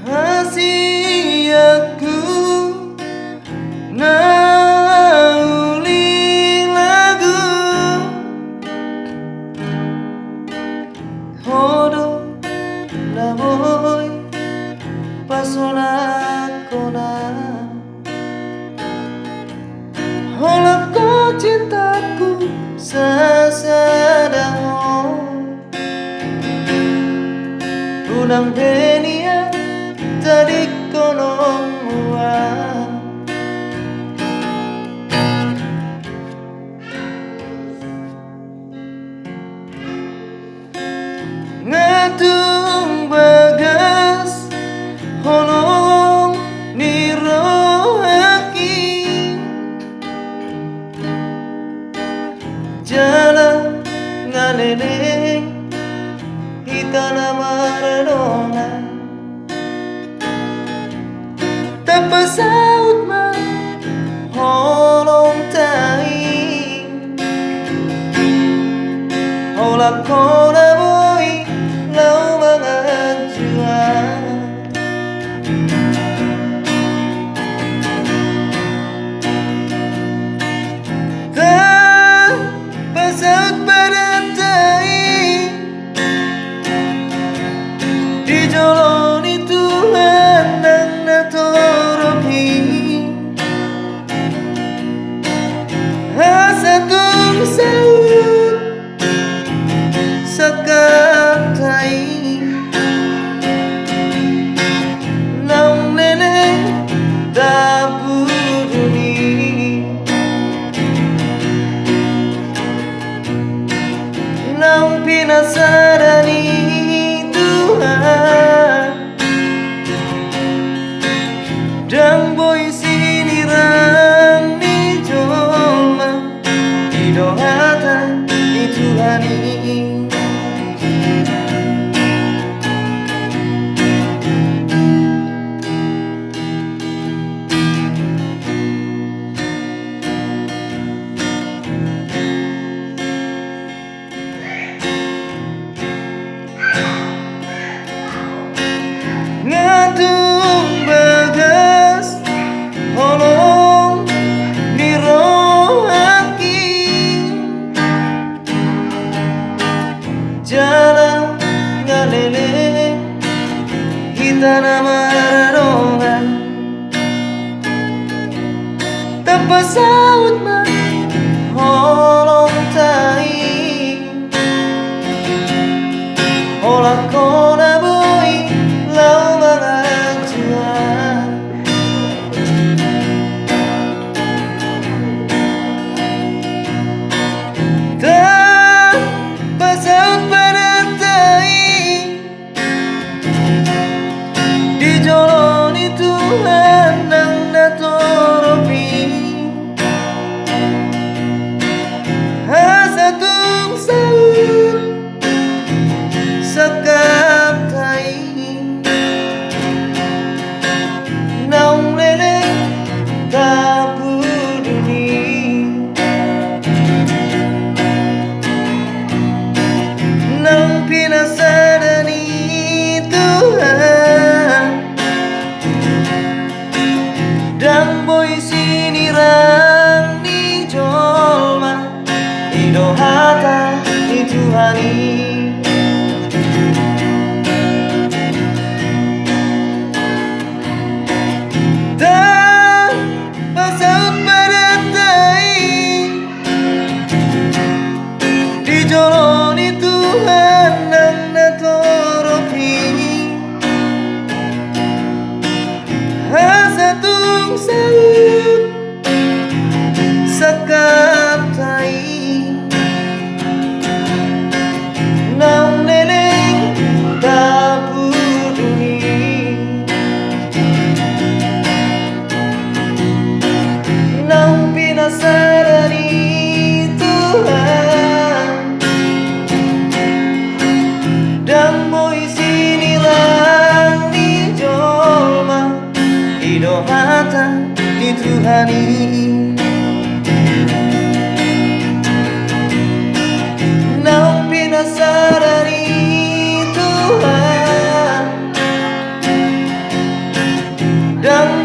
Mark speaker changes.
Speaker 1: Hasiaku nauling lagu hodo naboy pasonangkon holong cintaku sasada unang nian tadingkonnon tung bagas holong ni Roha jala leleng hita dongan pasaut holong holan lagu manganju pasaut padan dijolo Tuhan nang torop satu saut sangkap naung leleng pudun naung pinasada ni Tuhan dan boy sini rang dijolo didoakan di Tuhan tung bagas holong ni Roha jala leleng hita dongan pasaut holong holang boy lau manganju dan pasaut padan dijolo Tuhan nang torop satu saut sangkap naung leleng pudun naung pinasada ni Tuhan dan boy sini rang ni jolma idohata ni Tuhan dan pasaut padan dijolo Tuhan nang torop satu saut sangkap dang